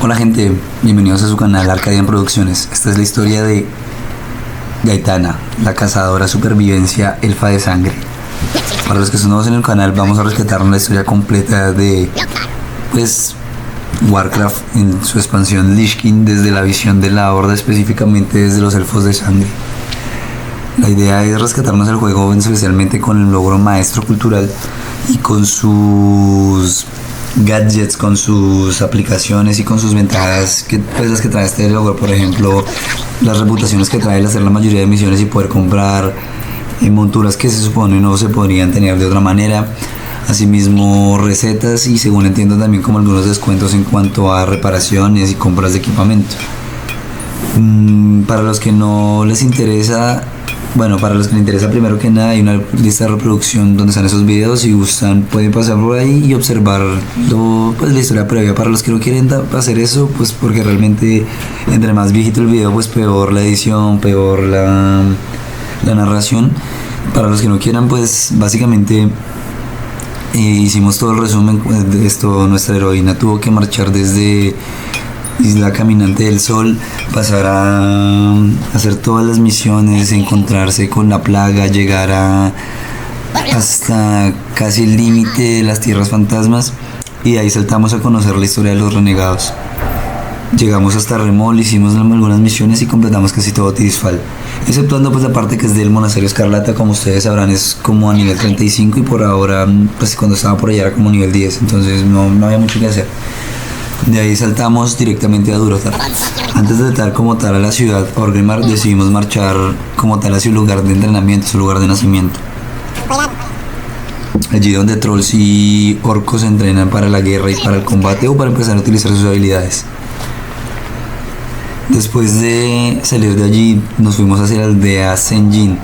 Hola gente, bienvenidos a su canal Arcadian Producciones. Esta es la historia de Gaitana, la cazadora supervivencia elfa de sangre. Para los que son nuevos en el canal, vamos a rescatar la historia completa de Warcraft en su expansión Lich King, desde la visión de la Horda, específicamente desde los elfos de sangre. La idea es rescatarnos el juego especialmente con el logro maestro cultural y con sus gadgets, con sus aplicaciones y con sus ventajas que las que trae este logro. Por ejemplo, las reputaciones que trae el hacer la mayoría de misiones y poder comprar monturas que se supone no se podrían tener de otra manera. Asimismo, recetas y, según entiendo, también como algunos descuentos en cuanto a reparaciones y compras de equipamiento. Para los que no les interesa, para los que les interesa, primero que nada hay una lista de reproducción donde están esos videos. Si gustan pueden pasar por ahí y observar la historia previa. Para los que no quieren hacer eso, porque realmente entre más viejito el video, peor la edición, peor la narración. Para los que no quieran, básicamente hicimos todo el resumen de esto. Nuestra heroína tuvo que marchar desde Isla Caminante del Sol, pasar a hacer todas las misiones, encontrarse con la plaga, llegar hasta casi el límite de las tierras fantasmas, y de ahí saltamos a conocer la historia de los renegados. Llegamos hasta Remol, hicimos algunas misiones y completamos casi todo Tirisfal, exceptuando la parte que es del Monasterio Escarlata. Como ustedes sabrán, es como a nivel 35 y por ahora, cuando estaba por allá era como nivel 10, entonces no había mucho que hacer. De ahí saltamos directamente a Durotar. Antes de entrar como tal a la ciudad Orgrimmar, decidimos marchar como tal hacia su lugar de entrenamiento, su lugar de nacimiento. Allí donde trolls y orcos se entrenan para la guerra y para el combate, o para empezar a utilizar sus habilidades. Después de salir de allí, nos fuimos hacia la aldea Senjin,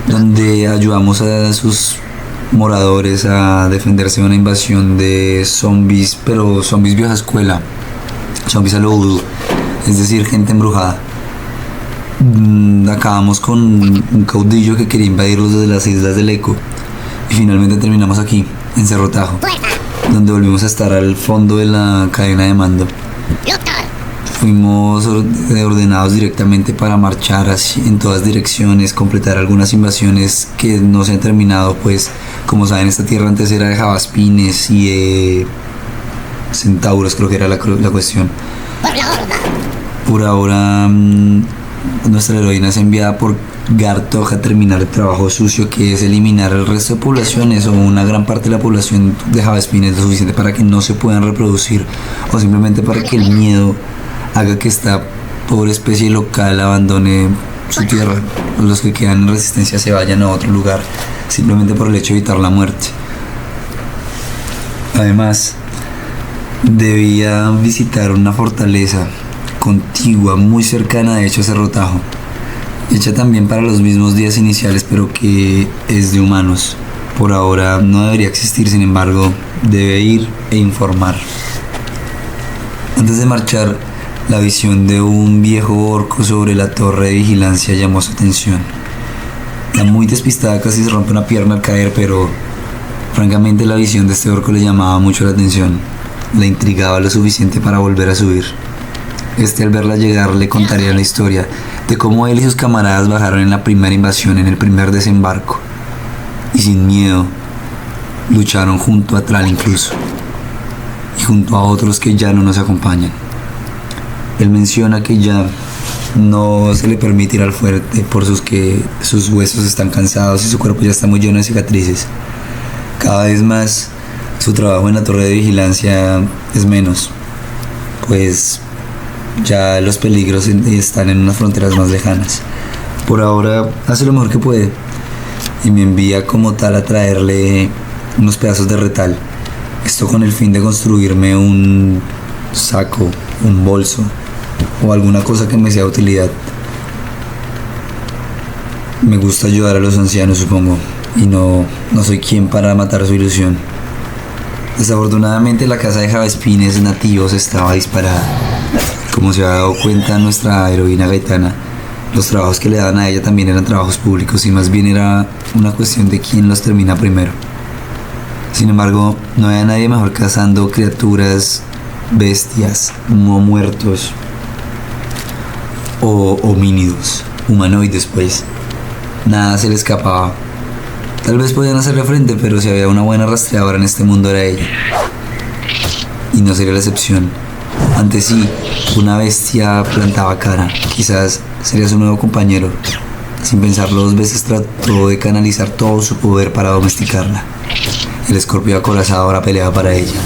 donde ayudamos a sus moradores a defenderse de una invasión de zombies, pero zombies vieja escuela, zombies a lo voodoo, es decir, gente embrujada. Acabamos con un caudillo que quería invadirlos desde las islas del Eco, y finalmente terminamos aquí, en Cerro Tajo, donde volvimos a estar al fondo de la cadena de mando. Fuimos ordenados directamente para marchar en todas direcciones, completar algunas invasiones que no se han terminado, como saben, esta tierra antes era de Javaspines y de centauros, creo que era la cuestión. Por ahora, nuestra heroína es enviada por Gartog a terminar el trabajo sucio, que es eliminar el resto de poblaciones o una gran parte de la población de Javaspines, lo suficiente para que no se puedan reproducir, o simplemente para que el miedo haga que esta pobre especie local abandone su tierra. Los que quedan en resistencia se vayan a otro lugar, simplemente por el hecho de evitar la muerte. Además, debía visitar una fortaleza contigua, muy cercana de hecho a Cerro Tajo, hecha también para los mismos días iniciales, pero que es de humanos. Por ahora no debería existir, sin embargo, debe ir e informar. Antes de marchar, la visión de un viejo orco sobre la torre de vigilancia llamó su atención. La muy despistada casi se rompe una pierna al caer, pero francamente la visión de este orco le llamaba mucho la atención. La intrigaba lo suficiente para volver a subir. Al verla llegar, le contaría la historia de cómo él y sus camaradas bajaron en la primera invasión, en el primer desembarco, y sin miedo lucharon junto a Thrall incluso, y junto a otros que ya no nos acompañan. Él menciona que ya no se le permite ir al fuerte por que sus huesos están cansados y su cuerpo ya está muy lleno de cicatrices. Cada vez más su trabajo en la torre de vigilancia es menos, ya los peligros están en unas fronteras más lejanas. Por ahora hace lo mejor que puede y me envía como tal a traerle unos pedazos de retal, esto con el fin de construirme un saco, un bolso o alguna cosa que me sea de utilidad. Me gusta ayudar a los ancianos, supongo, y no soy quien para matar su ilusión. Desafortunadamente la casa de Javaspines nativos estaba disparada. Como se ha dado cuenta nuestra heroína Gaitana, los trabajos que le daban a ella también eran trabajos públicos, y más bien era una cuestión de quién los termina primero. Sin embargo, no había nadie mejor cazando criaturas bestias, no muertos o homínidos, humanoides pues. Nada se le escapaba. Tal vez podían hacerle frente, pero si había una buena rastreadora en este mundo era ella. Y no sería la excepción. Antes sí, una bestia plantaba cara. Quizás sería su nuevo compañero. Sin pensarlo dos veces trató de canalizar todo su poder para domesticarla. El escorpio acorazado ahora peleaba para ella.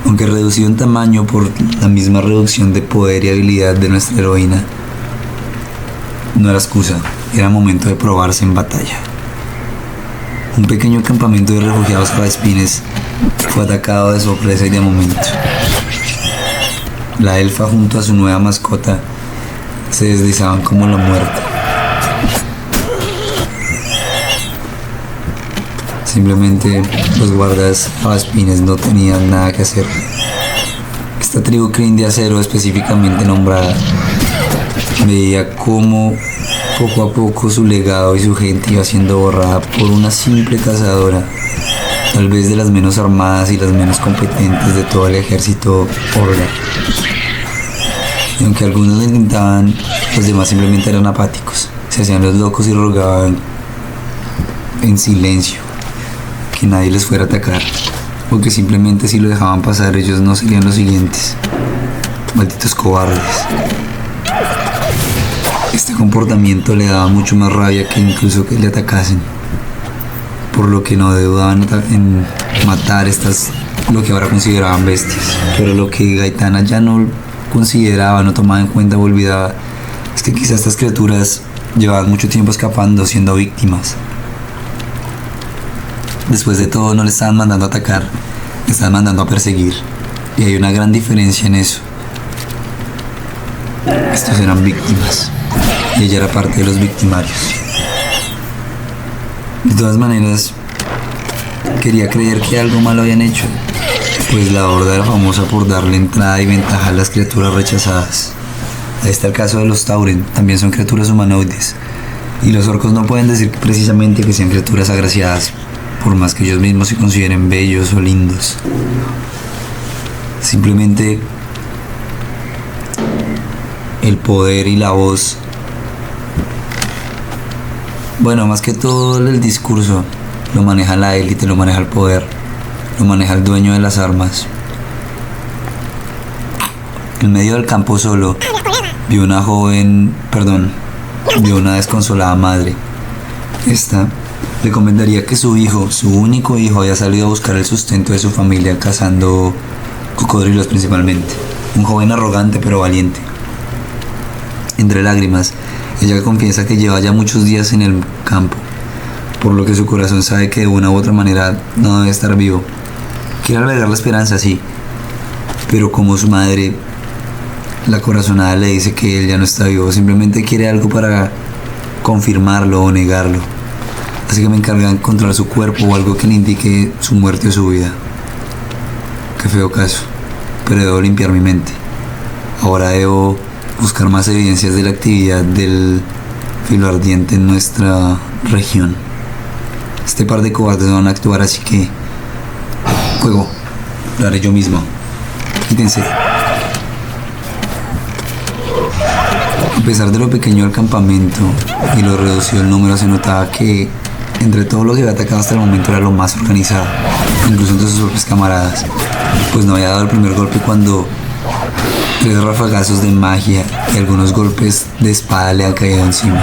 Aunque reducido en tamaño por la misma reducción de poder y habilidad de nuestra heroína, no era excusa, era momento de probarse en batalla. Un pequeño campamento de refugiados espines fue atacado de sorpresa y de momento. La elfa junto a su nueva mascota se deslizaban como la muerte. Simplemente los guardas espines no tenían nada que hacer. Esta tribu Kryn de acero específicamente nombrada veía cómo poco a poco su legado y su gente iba siendo borrada por una simple cazadora, tal vez de las menos armadas y las menos competentes de todo el ejército Orla. Y aunque algunos lo intentaban, los demás simplemente eran apáticos, se hacían los locos y rogaban en silencio que nadie les fuera a atacar, o que simplemente si lo dejaban pasar ellos no serían los siguientes. Malditos cobardes. Este comportamiento le daba mucho más rabia que incluso que le atacasen, por lo que no dudaban en matar lo que ahora consideraban bestias. Pero lo que Gaitana ya no consideraba, no tomaba en cuenta o olvidaba, es que quizás estas criaturas llevaban mucho tiempo escapando, siendo víctimas. Después de todo, no le estaban mandando a atacar, le estaban mandando a perseguir, y hay una gran diferencia en eso. Estos eran víctimas y ella era parte de los victimarios. De todas maneras, quería creer que algo malo habían hecho, pues la horda era famosa por darle entrada y ventaja a las criaturas rechazadas. Ahí está el caso de los Tauren, también son criaturas humanoides, y los orcos no pueden decir precisamente que sean criaturas agraciadas, por más que ellos mismos se consideren bellos o lindos. Simplemente el poder y la voz, bueno, más que todo el discurso, lo maneja la élite, lo maneja el poder, lo maneja el dueño de las armas. En medio del campo solo, vio una desconsolada madre. Esta le comentaría que su hijo, su único hijo, había salido a buscar el sustento de su familia cazando cocodrilos principalmente. Un joven arrogante pero valiente. Entre lágrimas, ella confiesa que lleva ya muchos días en el campo, por lo que su corazón sabe que de una u otra manera no debe estar vivo. Quiere albergar la esperanza, sí, pero como su madre, la corazonada le dice que él ya no está vivo, simplemente quiere algo para confirmarlo o negarlo. Así que me encarga de encontrar su cuerpo o algo que le indique su muerte o su vida. Qué feo caso, pero debo limpiar mi mente. Ahora debo buscar más evidencias de la actividad del filo ardiente en nuestra región. Este par de cobardes van a actuar, así que fuego, lo haré yo mismo. Quítense. A pesar de lo pequeño del campamento y lo reducido el número, se notaba que entre todo lo que había atacado hasta el momento era lo más organizado, incluso entre sus propios camaradas, pues no había dado el primer golpe cuando 3 rafagazos de magia y algunos golpes de espada le han caído encima.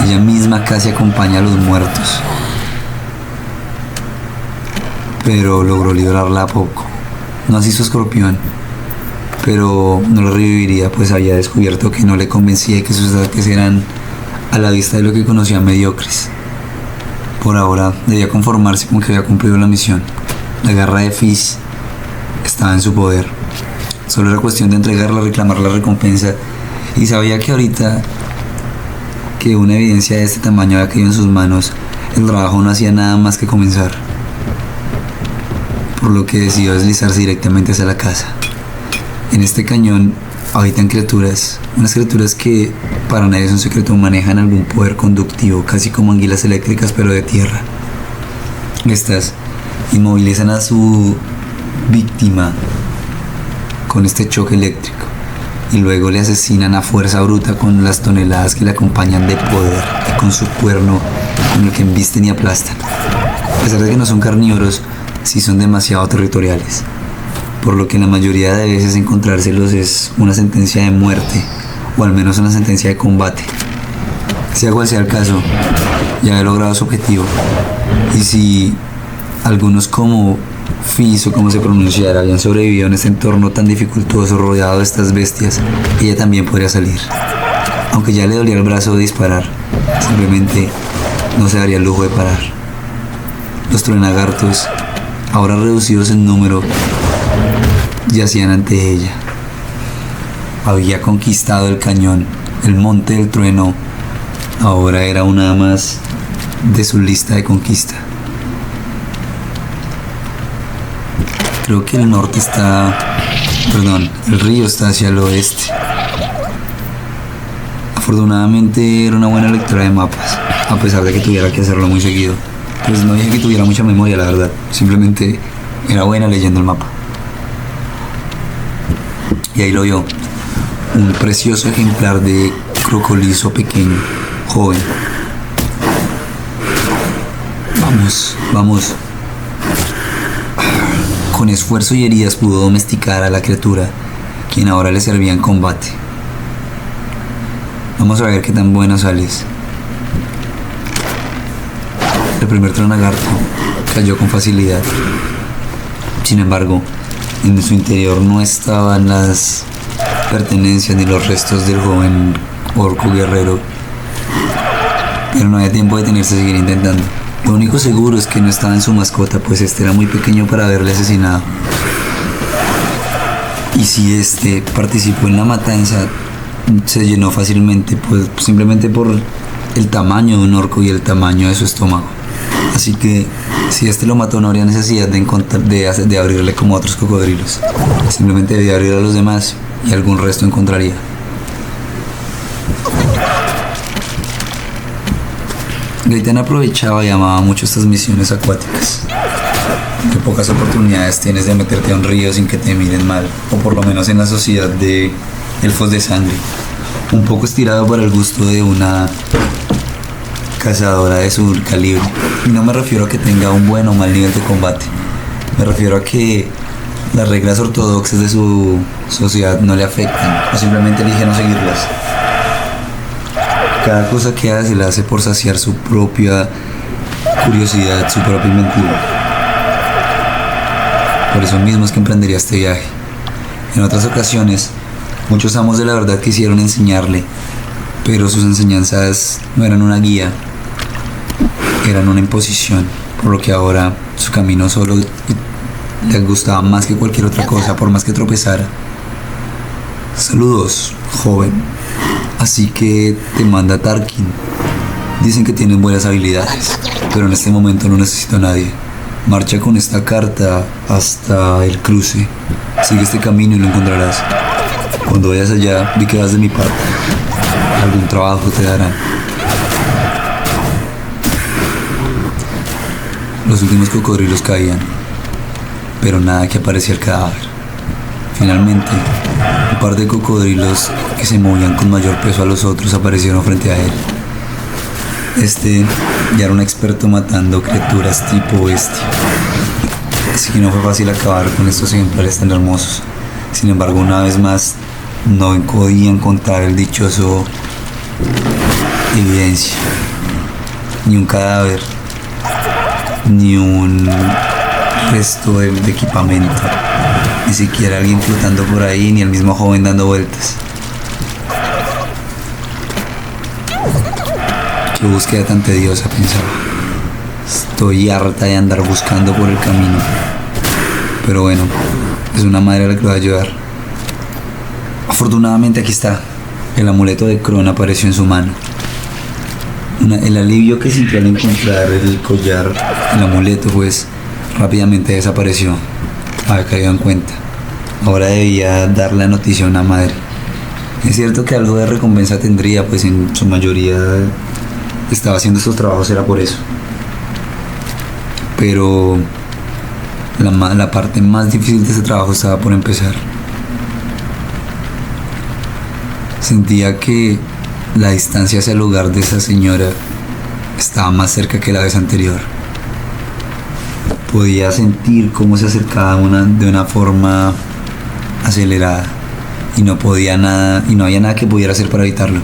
Ella misma casi acompaña a los muertos, pero logró librarla a poco. No así su escorpión, pero no lo reviviría, pues había descubierto que no le convencía y que sus ataques eran a la vista de lo que conocía mediocres. Por ahora debía conformarse con que había cumplido la misión. La garra de Fizz estaba en su poder. Solo era cuestión de entregarla, reclamar la recompensa, y sabía que ahorita que una evidencia de este tamaño había caído en sus manos, el trabajo no hacía nada más que comenzar. Por lo que decidió deslizarse directamente hacia la casa. En este cañón habitan criaturas, unas criaturas que para nadie es un secreto, manejan algún poder conductivo, casi como anguilas eléctricas pero de tierra. Estas inmovilizan a su víctima con este choque eléctrico y luego le asesinan a fuerza bruta con las toneladas que le acompañan de poder y con su cuerno con el que embisten y aplastan. A pesar de que no son carnívoros, sí son demasiado territoriales, por lo que la mayoría de veces encontrárselos es una sentencia de muerte o al menos una sentencia de combate. Sea cual sea el caso, ya he logrado su objetivo, y si algunos como Fizz o como se pronunciara habían sobrevivido en este entorno tan dificultoso rodeado de estas bestias, ella también podría salir. Aunque ya le dolía el brazo de disparar, simplemente no se daría el lujo de parar. Los truenagartos, ahora reducidos en número, yacían ante ella. Había conquistado el cañón, el monte del trueno, ahora era una más de su lista de conquista. Creo que el río está hacia el oeste. Afortunadamente era una buena lectora de mapas, a pesar de que tuviera que hacerlo muy seguido. Pues no dije que tuviera mucha memoria, la verdad. Simplemente era buena leyendo el mapa. Y ahí lo vio. Un precioso ejemplar de crocolizo pequeño, joven. Vamos. Con esfuerzo y heridas pudo domesticar a la criatura, quien ahora le servía en combate. Vamos a ver qué tan buena sales. El primer truenagarto cayó con facilidad. Sin embargo, en su interior no estaban las pertenencias ni los restos del joven orco guerrero. Pero no había tiempo de detenerse a seguir intentando. Lo único seguro es que no estaba en su mascota, pues este era muy pequeño para haberle asesinado. Y si este participó en la matanza, se llenó fácilmente, pues simplemente por el tamaño de un orco y el tamaño de su estómago. Así que si este lo mató, no habría necesidad de abrirle como a otros cocodrilos. Simplemente debía abrir a los demás y algún resto encontraría. Gaitán aprovechaba y amaba mucho estas misiones acuáticas. Qué pocas oportunidades tienes de meterte a un río sin que te miren mal, o por lo menos en la sociedad de elfos de sangre. Un poco estirado para el gusto de una cazadora de su calibre. Y no me refiero a que tenga un buen o mal nivel de combate. Me refiero a que las reglas ortodoxas de su sociedad no le afectan, o simplemente elige no seguirlas. Cada cosa que hace la hace por saciar su propia curiosidad, su propia inventiva. Por eso mismo es que emprendería este viaje. En otras ocasiones, muchos amos de la verdad quisieron enseñarle, pero sus enseñanzas no eran una guía, eran una imposición, por lo que ahora su camino solo le gustaba más que cualquier otra cosa, por más que tropezara. Saludos, joven. Así que te manda Tarkin. Dicen que tienen buenas habilidades, pero en este momento no necesito a nadie. Marcha con esta carta hasta el cruce. Sigue este camino y lo encontrarás. Cuando vayas allá, di que vas de mi parte. Algún trabajo te darán. Los últimos cocodrilos caían, pero nada que aparecía el cadáver. Finalmente, un par de cocodrilos que se movían con mayor peso a los otros aparecieron frente a él. Este ya era un experto matando criaturas tipo bestia, así que no fue fácil acabar con estos ejemplares tan hermosos. Sin embargo, una vez más, no podía encontrar el dichoso evidencia, ni un cadáver, ni un resto de equipamiento, ni siquiera alguien flotando por ahí, ni el mismo joven dando vueltas. Qué búsqueda tan tediosa, pensaba. Estoy harta de andar buscando por el camino. Pero bueno, es una madre la que lo va a ayudar. Afortunadamente aquí está. El amuleto de Kron apareció en su mano. El alivio que sintió al encontrar el collar, el amuleto, pues rápidamente desapareció. Había caído en cuenta. Ahora debía dar la noticia a una madre. Es cierto que algo de recompensa tendría, pues en su mayoría estaba haciendo estos trabajos era por eso. Pero La parte más difícil de ese trabajo estaba por empezar. Sentía que la distancia hacia el hogar de esa señora estaba más cerca que la vez anterior. Podía sentir cómo se acercaba de una forma acelerada y no podía nada, y no había nada que pudiera hacer para evitarlo.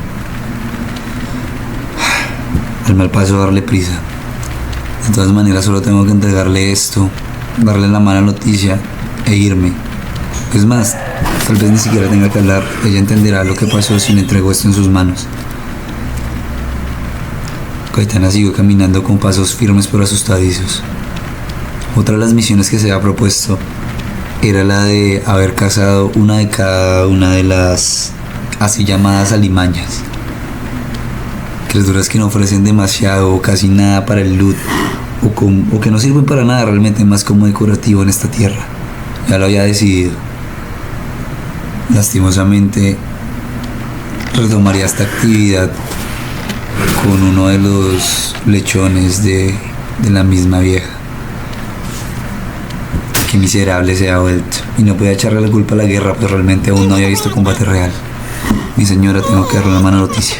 Al mal paso darle prisa. De todas maneras solo tengo que entregarle esto, darle la mala noticia e irme. Es más, tal vez ni siquiera tenga que hablar, ella entenderá lo que pasó si le entrego esto en sus manos. Gaitana siguió caminando con pasos firmes pero asustadizos. Otra de las misiones que se había propuesto era la de haber cazado una de cada una de las así llamadas alimañas. Criaturas que no ofrecen demasiado o casi nada para el loot o que no sirven para nada realmente, más como decorativo en esta tierra. Ya lo había decidido. Lastimosamente retomaría esta actividad con uno de los lechones de la misma vieja. Qué miserable se ha vuelto. Y no podía echarle la culpa a la guerra, pues realmente aún no había visto combate real. Mi señora, tengo que darle una mala noticia.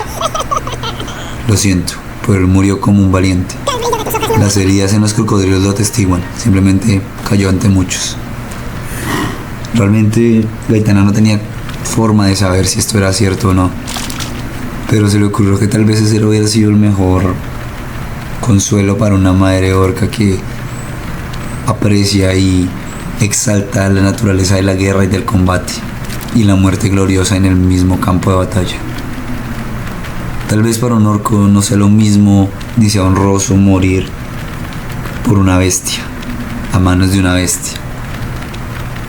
Lo siento, pero él murió como un valiente. Las heridas en los cocodrilos lo atestiguan. Simplemente cayó ante muchos. Realmente Gaitana no tenía forma de saber si esto era cierto o no. Pero se le ocurrió que tal vez ese hubiera sido el mejor consuelo para una madre orca que aprecia y exalta la naturaleza de la guerra y del combate y la muerte gloriosa en el mismo campo de batalla. Tal vez para un orco no sea lo mismo ni sea honroso morir por una bestia, a manos de una bestia,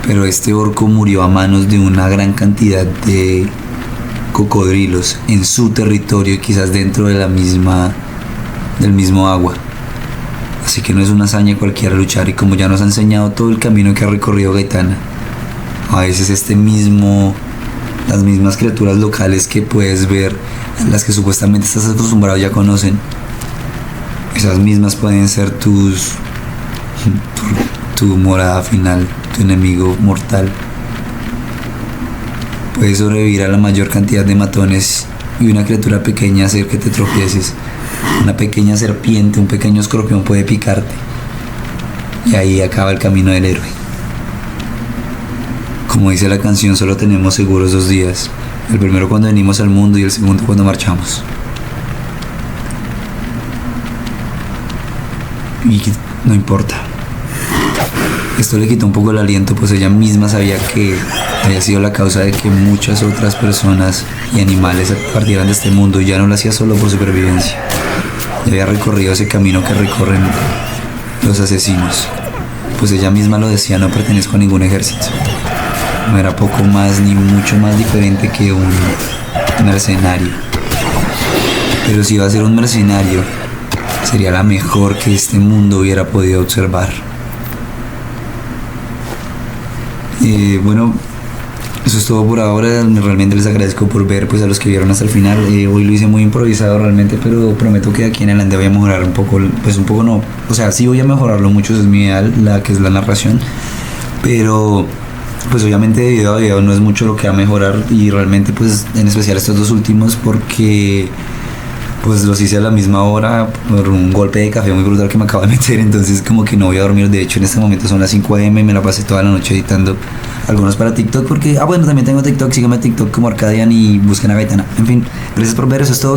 pero este orco murió a manos de una gran cantidad de cocodrilos en su territorio y quizás dentro de del mismo agua. Así que no es una hazaña cualquiera luchar, y como ya nos ha enseñado todo el camino que ha recorrido Gaitana, a veces las mismas criaturas locales que puedes ver, las que supuestamente estás acostumbrado ya conocen, esas mismas pueden ser tu morada final, tu enemigo mortal. Puedes sobrevivir a la mayor cantidad de matones y una criatura pequeña hacer que te tropieces. Una pequeña serpiente, un pequeño escorpión puede picarte. Y ahí acaba el camino del héroe. Como dice la canción, solo tenemos seguros 2 días. El primero cuando venimos al mundo y el segundo cuando marchamos. Y no importa. Esto le quitó un poco el aliento, pues ella misma sabía que había sido la causa de que muchas otras personas y animales partieran de este mundo, y ya no lo hacía solo por supervivencia. Ya había recorrido ese camino que recorren los asesinos. Pues ella misma lo decía, no pertenezco a ningún ejército. No era poco más ni mucho más diferente que un mercenario. Pero si iba a ser un mercenario, sería la mejor que este mundo hubiera podido observar. Bueno, eso es todo por ahora. Realmente les agradezco por ver, pues a los que vieron hasta el final. Hoy lo hice muy improvisado realmente, pero prometo que de aquí en adelante voy a mejorar un poco, pues un poco no, o sea, sí voy a mejorarlo mucho, es mi ideal, que es la narración, pero pues obviamente de video a video no es mucho lo que va a mejorar, y realmente pues en especial estos 2 últimos porque pues los hice a la misma hora por un golpe de café muy brutal que me acabo de meter, entonces como que no voy a dormir. De hecho en este momento son las 5 AM y me la pasé toda la noche editando algunos para TikTok, porque bueno, también tengo TikTok, síganme a TikTok como Arcadian y busquen a Gaitana. En fin, gracias por ver, eso es todo.